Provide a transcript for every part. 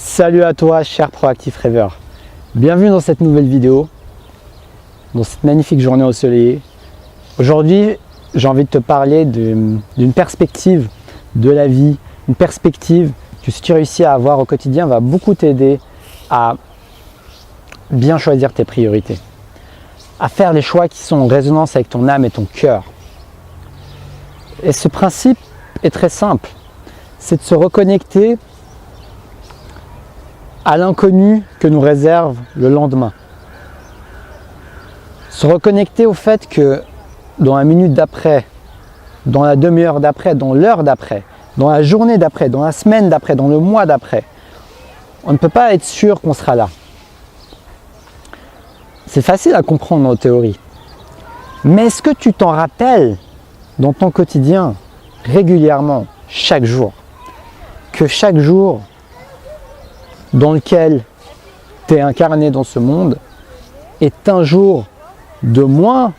Salut à toi, cher proactif rêveur. Bienvenue dans cette nouvelle vidéo, dans cette magnifique journée ensoleillée. Aujourd'hui, j'ai envie de te parler d'une perspective de la vie, une perspective que si tu réussis à avoir au quotidien va beaucoup t'aider à bien choisir tes priorités, à faire les choix qui sont en résonance avec ton âme et ton cœur. Et ce principe est très simple, c'est de se reconnecter à l'inconnu que nous réserve le lendemain. Se reconnecter au fait que dans la minute d'après, dans la demi-heure d'après, dans l'heure d'après, dans la journée d'après, dans la semaine d'après, dans le mois d'après, on ne peut pas être sûr qu'on sera là. C'est facile à comprendre en théorie. Mais est-ce que tu t'en rappelles dans ton quotidien, régulièrement, chaque jour, que chaque jour dans lequel tu es incarné dans ce monde est un jour de moins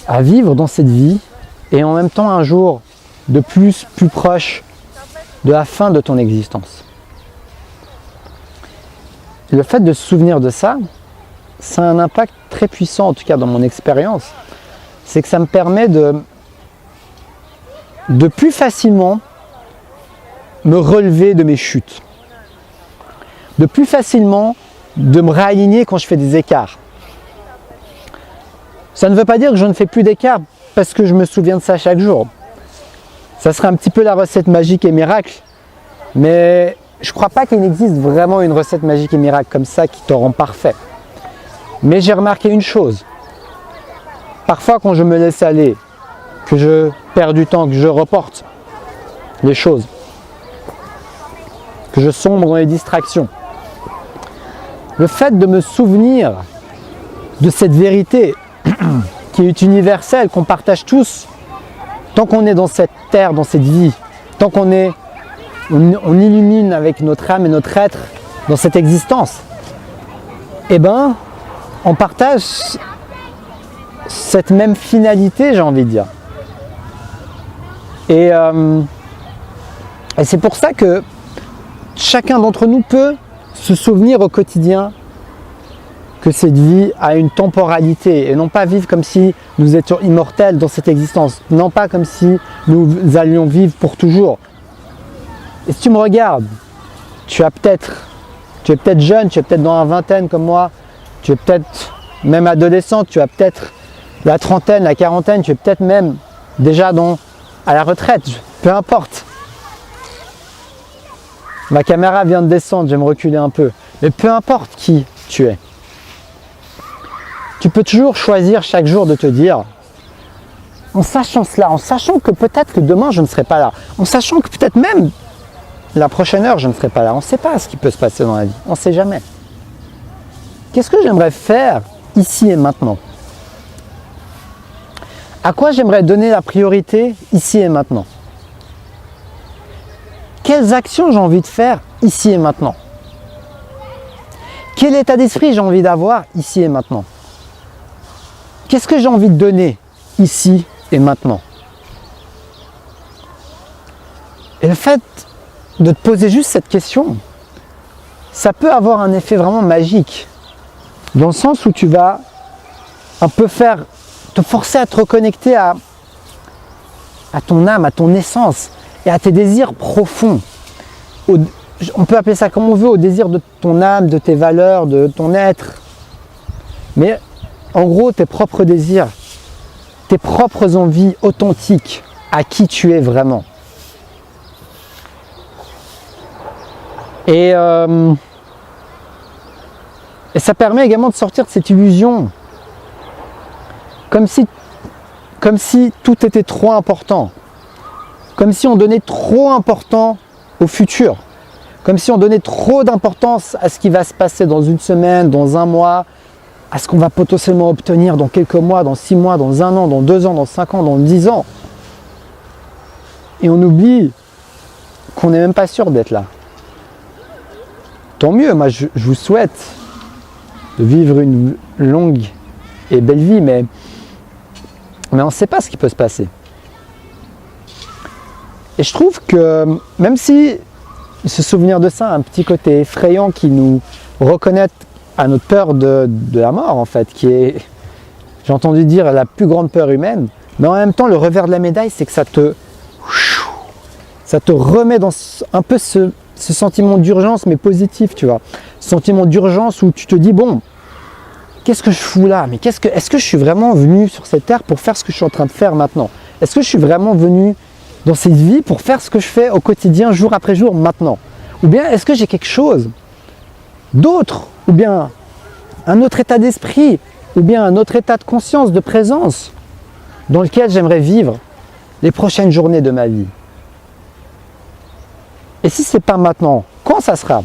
à vivre dans cette vie et en même temps un jour de plus proche de la fin de ton existence. Le fait de se souvenir de ça, ça a un impact très puissant, en tout cas dans mon expérience, c'est que ça me permet de plus facilement me relever de mes chutes, de plus facilement de me réaligner quand je fais des écarts. Ça ne veut pas dire que je ne fais plus d'écarts parce que je me souviens de ça chaque jour. Ça serait un petit peu la recette magique et miracle, mais je ne crois pas qu'il existe vraiment une recette magique et miracle comme ça qui te rend parfait. Mais j'ai remarqué une chose. Parfois quand je me laisse aller, que je perds du temps, que je reporte les choses, que je sombre dans les distractions, le fait de me souvenir de cette vérité qui est universelle, qu'on partage tous, tant qu'on est dans cette terre, dans cette vie, tant qu'on illumine avec notre âme et notre être dans cette existence, eh ben, on partage cette même finalité, j'ai envie de dire. Et c'est pour ça que chacun d'entre nous peut se souvenir au quotidien que cette vie a une temporalité et non pas vivre comme si nous étions immortels dans cette existence, non pas comme si nous allions vivre pour toujours. Et si tu me regardes, tu es peut-être jeune, tu es peut-être dans la vingtaine comme moi, tu es peut-être même adolescent, tu as peut-être la trentaine, la quarantaine, tu es peut-être même déjà à la retraite, peu importe. Ma caméra vient de descendre, je vais me reculer un peu. Mais peu importe qui tu es, tu peux toujours choisir chaque jour de te dire, en sachant cela, en sachant que peut-être que demain je ne serai pas là, en sachant que peut-être même la prochaine heure je ne serai pas là, on ne sait pas ce qui peut se passer dans la vie, on ne sait jamais. Qu'est-ce que j'aimerais faire ici et maintenant? À quoi j'aimerais donner la priorité ici et maintenant? Quelles actions j'ai envie de faire ici et maintenant? Quel état d'esprit j'ai envie d'avoir ici et maintenant? Qu'est-ce que j'ai envie de donner ici et maintenant? Et le fait de te poser juste cette question, ça peut avoir un effet vraiment magique, dans le sens où tu vas un peu te forcer à te reconnecter à ton âme, à ton essence, et à tes désirs profonds. On peut appeler ça comme on veut, au désir de ton âme, de tes valeurs, de ton être. Mais en gros, tes propres désirs, tes propres envies authentiques, à qui tu es vraiment. Et ça permet également de sortir de cette illusion, comme si tout était trop important. Comme si on donnait trop d'importance au futur, comme si on donnait trop d'importance à ce qui va se passer dans une semaine, dans un mois, à ce qu'on va potentiellement obtenir dans quelques mois, dans 6 mois, dans 1 an, dans 2 ans, dans 5 ans, dans 10 ans. Et on oublie qu'on n'est même pas sûr d'être là. Tant mieux, moi je vous souhaite de vivre une longue et belle vie, mais on ne sait pas ce qui peut se passer. Et je trouve que même si se souvenir de ça, un petit côté effrayant qui nous reconnaît à notre peur de la mort en fait, qui est, j'ai entendu dire, la plus grande peur humaine. Mais en même temps, le revers de la médaille, c'est que ça te remet dans un peu ce sentiment d'urgence, mais positif, tu vois. Ce sentiment d'urgence où tu te dis, bon, qu'est-ce que je fous là? Mais est-ce que je suis vraiment venu sur cette terre pour faire ce que je suis en train de faire maintenant? Est-ce que je suis vraiment venu dans cette vie pour faire ce que je fais au quotidien, jour après jour, maintenant? Ou bien est-ce que j'ai quelque chose d'autre? Ou bien un autre état d'esprit? Ou bien un autre état de conscience, de présence dans lequel j'aimerais vivre les prochaines journées de ma vie? Et si ce n'est pas maintenant, quand ça sera?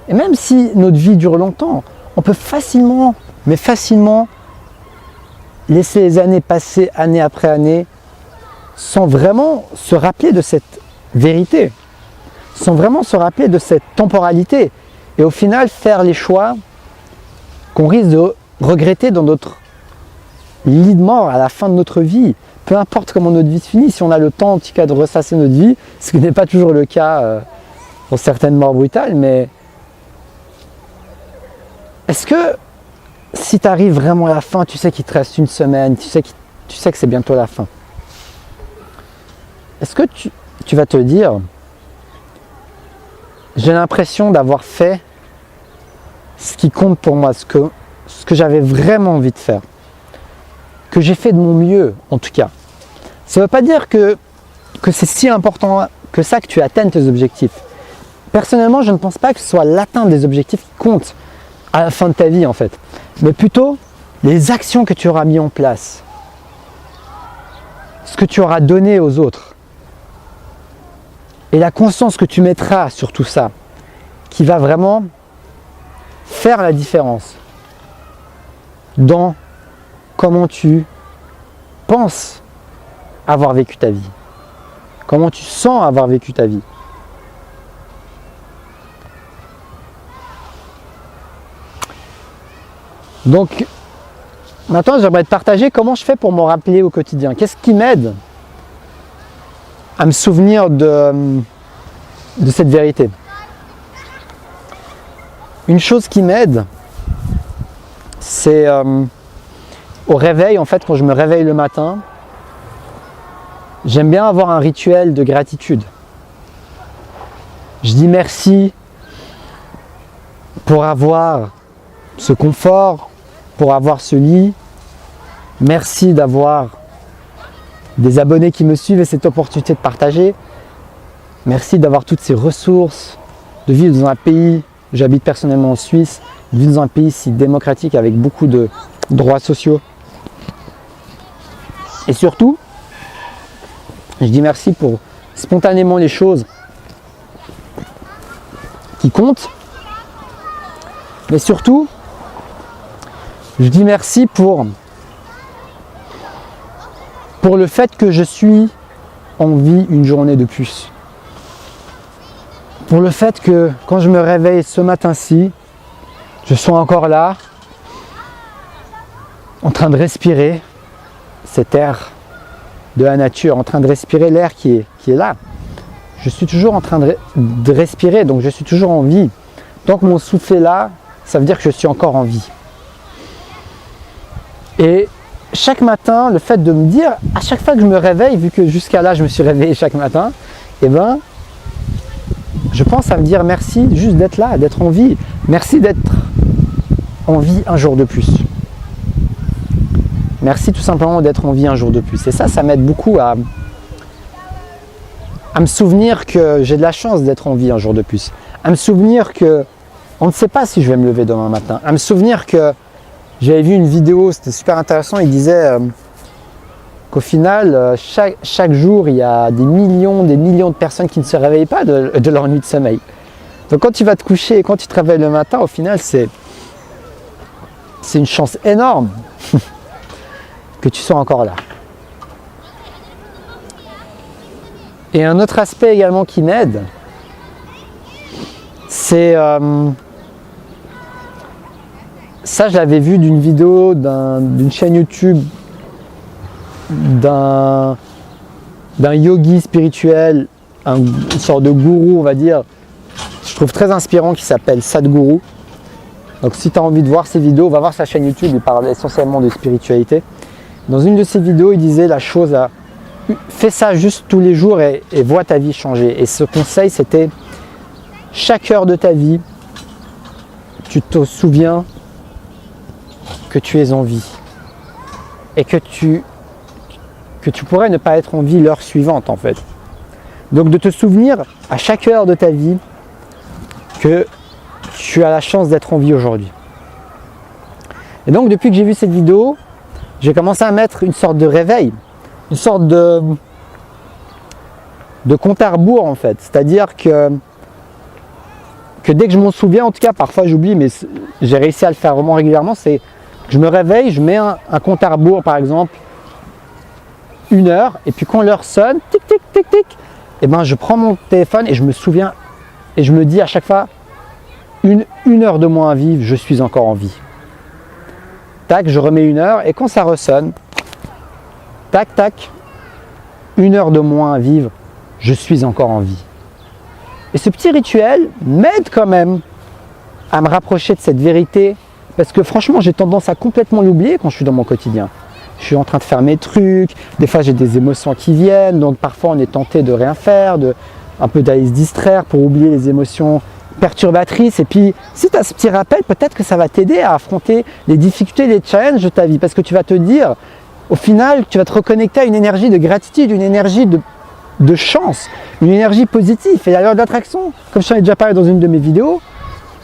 Et même si notre vie dure longtemps, on peut facilement, mais facilement, laisser les années passer, année après année, sans vraiment se rappeler de cette vérité, sans vraiment se rappeler de cette temporalité, et au final faire les choix qu'on risque de regretter dans notre lit de mort à la fin de notre vie. Peu importe comment notre vie se finit, si on a le temps en tout cas de ressasser notre vie, ce qui n'est pas toujours le cas pour certaines morts brutales, mais est-ce que si tu arrives vraiment à la fin, tu sais qu'il te reste une semaine, tu sais que c'est bientôt la fin, est-ce que tu vas te dire, j'ai l'impression d'avoir fait ce qui compte pour moi, ce que j'avais vraiment envie de faire, que j'ai fait de mon mieux en tout cas. Ça ne veut pas dire que c'est si important que ça que tu atteignes tes objectifs. Personnellement, je ne pense pas que ce soit l'atteinte des objectifs qui compte à la fin de ta vie en fait, mais plutôt les actions que tu auras mis en place, ce que tu auras donné aux autres, et la conscience que tu mettras sur tout ça, qui va vraiment faire la différence dans comment tu penses avoir vécu ta vie, comment tu sens avoir vécu ta vie. Donc, maintenant j'aimerais te partager comment je fais pour m'en rappeler au quotidien. Qu'est-ce qui m'aide à me souvenir de cette vérité? Une chose qui m'aide, c'est au réveil, en fait, quand je me réveille le matin, j'aime bien avoir un rituel de gratitude. Je dis merci pour avoir ce confort, pour avoir ce lit. Merci d'avoir des abonnés qui me suivent et cette opportunité de partager. Merci d'avoir toutes ces ressources, de vivre dans un pays, j'habite personnellement en Suisse, de vivre dans un pays si démocratique avec beaucoup de droits sociaux. Et surtout, je dis merci pour spontanément les choses qui comptent. Mais surtout, je dis merci pour le fait que je suis en vie une journée de plus. Pour le fait que quand je me réveille ce matin-ci, je sois encore là, en train de respirer cet air de la nature, en train de respirer l'air qui est là. Je suis toujours en train de respirer, donc je suis toujours en vie. Tant que mon souffle est là, ça veut dire que je suis encore en vie. Et chaque matin, le fait de me dire, à chaque fois que je me réveille, vu que jusqu'à là je me suis réveillé chaque matin, eh ben, je pense à me dire merci juste d'être là, d'être en vie. Merci d'être en vie un jour de plus. Merci tout simplement d'être en vie un jour de plus. Et ça m'aide beaucoup à me souvenir que j'ai de la chance d'être en vie un jour de plus. À me souvenir que on ne sait pas si je vais me lever demain matin. À me souvenir que j'avais vu une vidéo, c'était super intéressant, il disait qu'au final, chaque jour, il y a des millions de personnes qui ne se réveillent pas de leur nuit de sommeil. Donc quand tu vas te coucher et quand tu te réveilles le matin, au final, c'est une chance énorme que tu sois encore là. Et un autre aspect également qui m'aide, c'est ça, je l'avais vu d'une vidéo d'une chaîne YouTube d'un yogi spirituel une sorte de gourou, on va dire, je trouve très inspirant, qui s'appelle Sadhguru. Donc si tu as envie de voir ses vidéos, va voir sa chaîne YouTube, il parle essentiellement de spiritualité. Dans une de ses vidéos, il disait la chose à fais ça juste tous les jours et vois ta vie changer. Et ce conseil, c'était chaque heure de ta vie, tu te souviens que tu es en vie et que tu pourrais ne pas être en vie l'heure suivante en fait. Donc de te souvenir à chaque heure de ta vie que tu as la chance d'être en vie aujourd'hui. Et donc depuis que j'ai vu cette vidéo, j'ai commencé à mettre une sorte de réveil, une sorte de compte à rebours en fait. C'est-à-dire que dès que je m'en souviens, en tout cas parfois j'oublie, mais j'ai réussi à le faire vraiment régulièrement, c'est que je me réveille, je mets un compte à rebours par exemple, 1 heure, et puis quand l'heure sonne, tic tic tic tic, et ben je prends mon téléphone et je me souviens, et je me dis à chaque fois, une heure de moins à vivre, je suis encore en vie. Tac, je remets 1 heure, et quand ça ressonne, tac tac, 1 heure de moins à vivre, je suis encore en vie. Et ce petit rituel m'aide quand même à me rapprocher de cette vérité, parce que franchement j'ai tendance à complètement l'oublier quand je suis dans mon quotidien. Je suis en train de faire mes trucs, des fois j'ai des émotions qui viennent, donc parfois on est tenté de rien faire, un peu d'aller se distraire pour oublier les émotions perturbatrices. Et puis si tu as ce petit rappel, peut-être que ça va t'aider à affronter les difficultés, les challenges de ta vie, parce que tu vas te dire, au final, tu vas te reconnecter à une énergie de gratitude, une énergie de chance, une énergie positive. Et la loi d'attraction, comme je t'en ai déjà parlé dans une de mes vidéos,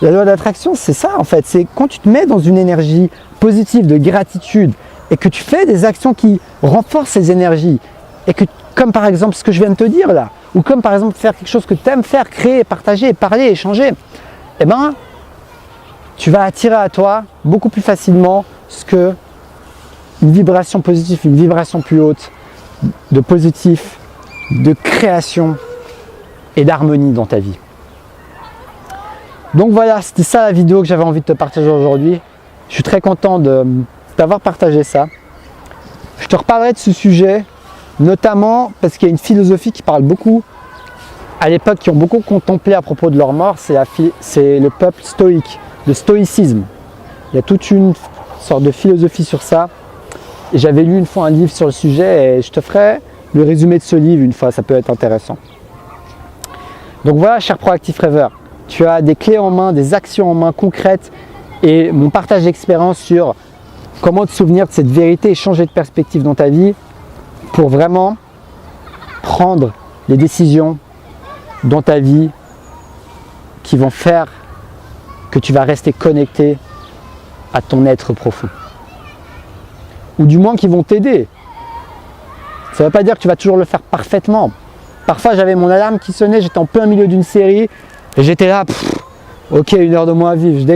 la loi d'attraction, c'est ça en fait, c'est quand tu te mets dans une énergie positive de gratitude et que tu fais des actions qui renforcent ces énergies, et que, comme par exemple ce que je viens de te dire là, ou comme par exemple faire quelque chose que tu aimes faire, créer, partager, parler, échanger, eh ben, tu vas attirer à toi beaucoup plus facilement une vibration positive, une vibration plus haute, de positif, de création et d'harmonie dans ta vie. Donc voilà, c'était ça la vidéo que j'avais envie de te partager aujourd'hui. Je suis très content d'avoir partagé ça. Je te reparlerai de ce sujet, notamment parce qu'il y a une philosophie qui parle beaucoup, à l'époque, qui ont beaucoup contemplé à propos de leur mort, c'est le peuple stoïque, le stoïcisme. Il y a toute une sorte de philosophie sur ça. Et j'avais lu une fois un livre sur le sujet et je te ferai le résumé de ce livre une fois, ça peut être intéressant. Donc voilà, cher Proactive Rêveur, tu as des clés en main, des actions en main concrètes et mon partage d'expérience sur comment te souvenir de cette vérité et changer de perspective dans ta vie pour vraiment prendre les décisions dans ta vie qui vont faire que tu vas rester connecté à ton être profond. Ou du moins qui vont t'aider. Ça ne veut pas dire que tu vas toujours le faire parfaitement. Parfois j'avais mon alarme qui sonnait, j'étais en plein milieu d'une série et j'étais là, ok, 1 heure de moins à vivre,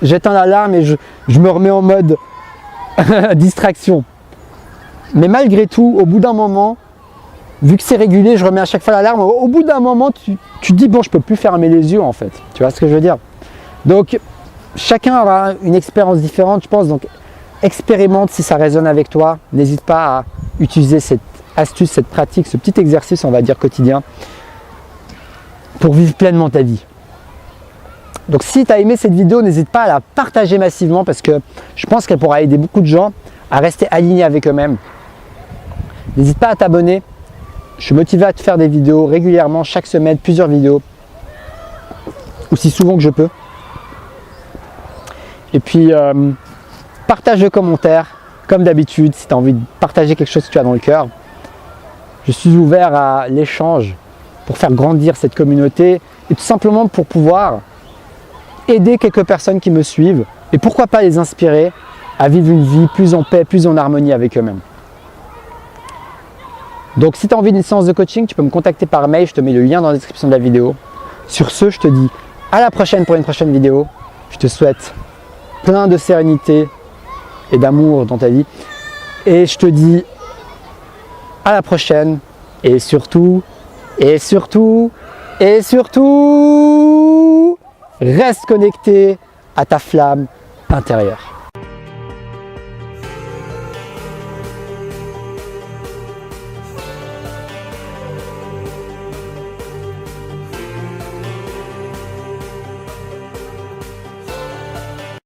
j'éteins l'alarme et je me remets en mode distraction. Mais malgré tout, au bout d'un moment, vu que c'est régulé, je remets à chaque fois l'alarme, au bout d'un moment, tu te dis, bon, je ne peux plus fermer les yeux en fait. Tu vois ce que je veux dire? Donc, chacun aura une expérience différente, je pense. Donc, expérimente si ça résonne avec toi. N'hésite pas à utiliser cette astuce, cette pratique, ce petit exercice, on va dire, quotidien, pour vivre pleinement ta vie. Donc si tu as aimé cette vidéo, n'hésite pas à la partager massivement parce que je pense qu'elle pourra aider beaucoup de gens à rester alignés avec eux-mêmes. N'hésite pas à t'abonner. Je suis motivé à te faire des vidéos régulièrement, chaque semaine, plusieurs vidéos, aussi souvent que je peux. Et puis, partage le commentaire, comme d'habitude, si tu as envie de partager quelque chose que tu as dans le cœur. Je suis ouvert à l'échange pour faire grandir cette communauté et tout simplement pour pouvoir aider quelques personnes qui me suivent et pourquoi pas les inspirer à vivre une vie plus en paix, plus en harmonie avec eux-mêmes. Donc si tu as envie d'une séance de coaching, tu peux me contacter par mail, je te mets le lien dans la description de la vidéo. Sur ce, je te dis à la prochaine pour une prochaine vidéo. Je te souhaite plein de sérénité et d'amour dans ta vie. Et je te dis à la prochaine et surtout, reste connecté à ta flamme intérieure.